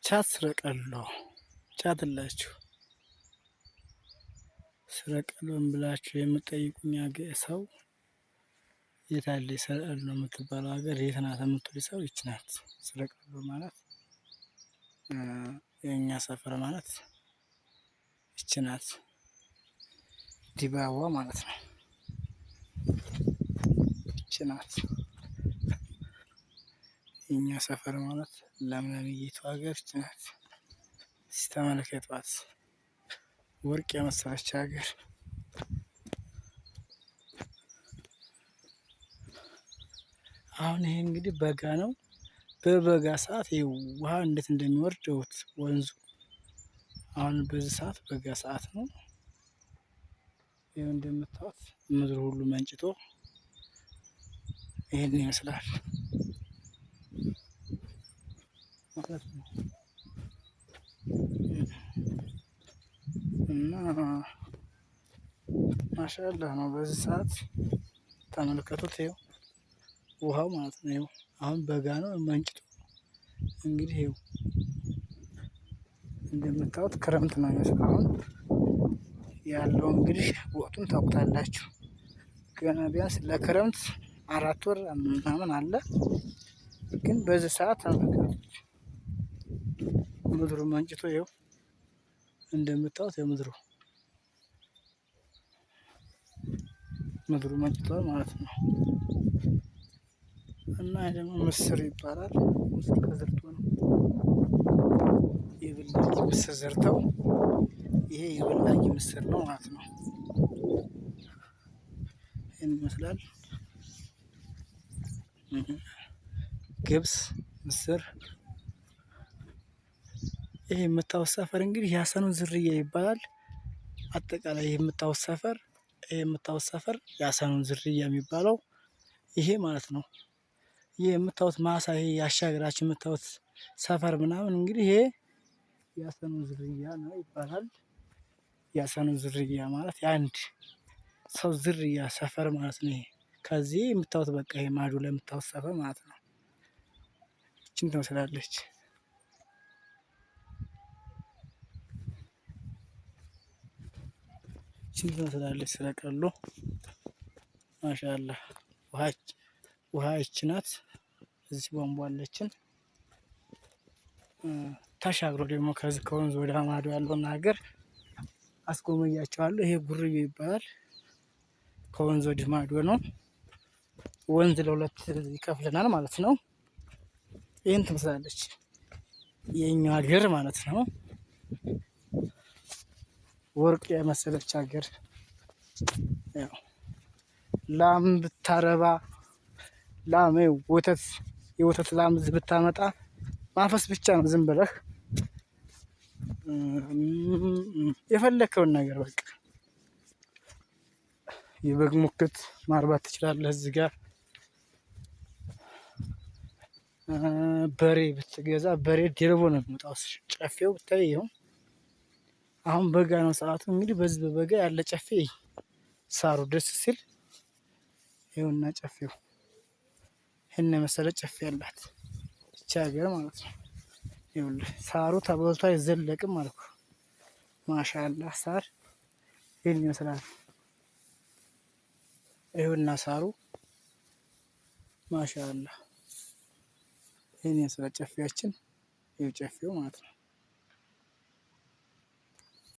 ቻት ስረቀሎ ቻትላችሁ ስረቀሎን ብላችሁ የምትጠይቁኝ ሰው የት አለ? ስረቀሎ የምትባለው ሀገር የት ናት የምትሉ ሰው ይች ናት። ስረቀሎ ማለት የኛ ሰፈር ማለት ይች ናት። ዲባዋ ማለት ነው። ይች ናት የኛ ሰፈር ማለት ለምለምይቱ ሀገር ይች ናት። ተመልከቷት፣ ወርቅ የመሰለች ሀገር። አሁን ይሄ እንግዲህ በጋ ነው። በበጋ ሰዓት ይሄ ውሃ እንዴት እንደሚወርድ እዩት፣ ወንዙ። አሁን በዚህ ሰዓት በጋ ሰዓት ነው። ይሄው እንደምታዩት ምድር ሁሉ መንጭቶ ይሄን ይመስላል ማለት ነው። እና ማሻአላህ ነው። በዚህ ሰዓት ተመልከቱት፣ ይኸው ውሃው ማለት ነው። ይኸው አሁን በጋ ነው መንጭቶ እንግዲህ ይኸው እንደምታዩት ክረምት ነው የሚመስለው። አሁን ያለው እንግዲህ ወቅቱን ታውቁታላችሁ። ገና ቢያንስ ለክረምት 4 ወር ምናምን አለ። ግን በዚህ ሰዓት ምድሩ መንጭቶ ይኸው እንደምታዩት የምድሩ መንጭቷል ማለት ነው። እና ደግሞ ምስር ይባላል። ምስር ተዘርቶ ነው የበላጊ ምስር ዘርተው፣ ይሄ የበላጊ ምስር ነው ማለት ነው። ይህን ይመስላል። ገብስ፣ ምስር። ይሄ የምታዩት ሰፈር እንግዲህ ያሰኑን ዝርያ ይባላል። አጠቃላይ የምታዩት ሰፈር ያሰኑን ዝርያ የሚባለው ይሄ ማለት ነው። ይሄ የምታዩት ማሳ፣ ይሄ ያሻግራችሁ የምታዩት ሰፈር ምናምን እንግዲህ ይሄ ያሰኑን ዝርያ ነው ይባላል። ያሰኑን ዝርያ ማለት የአንድ ሰው ዝርያ ሰፈር ማለት ነው። ይሄ ከዚህ የምታዩት በቃ ይሄ ማዶ ላይ የምታዩት ሰፈር ማለት ነው። ይህችን ትመስላለች። ስረቀሎ ማሻአላህ። ውሃ ይች ናት። እዚህ ቧንቧ አለችን። ተሻግሮ ደግሞ ከዚህ ከወንዝ ወደ ማዶ ያለውን ሀገር አስጎመያቸዋለሁ። ይሄ ጉርዬ ይባላል። ከወንዝ ወዲህ ማዶ ነው። ወንዝ ለሁለት ይከፍለናል ማለት ነው። ይህን ትመስላለች የኛ ሀገር ማለት ነው። ወርቅ የመሰለች ሀገር። ያው ላም ብታረባ የወተት ላም ብታመጣ ማፈስ ብቻ ነው ዝም ብለህ የፈለከውን ነገር በቃ። የበግ ሙክት ማርባት ትችላለህ እዚህ ጋር። በሬ ብትገዛ በሬ ድርቦ ነው የሚወጣው። ጨፌው ብታይ ይኸው አሁን በጋ ነው ሰዓቱ። እንግዲህ በዚህ በበጋ ያለ ጨፌ ሳሩ ደስ ሲል ይኸውና ጨፌው ይሄን የመሰለ ጨፌ ያላት ይቺ ሀገር ማለት ነው። ይኸውልህ ሳሩ ተበልቶ አይዘለቅም አልኩ። ማሻአላህ ሳር ይሄን ይመስላል። ይኸውና ሳሩ ማሻአላህ ይሄን የመሰለ ጨፌያችን፣ ይኸው ጨፌው ማለት ነው።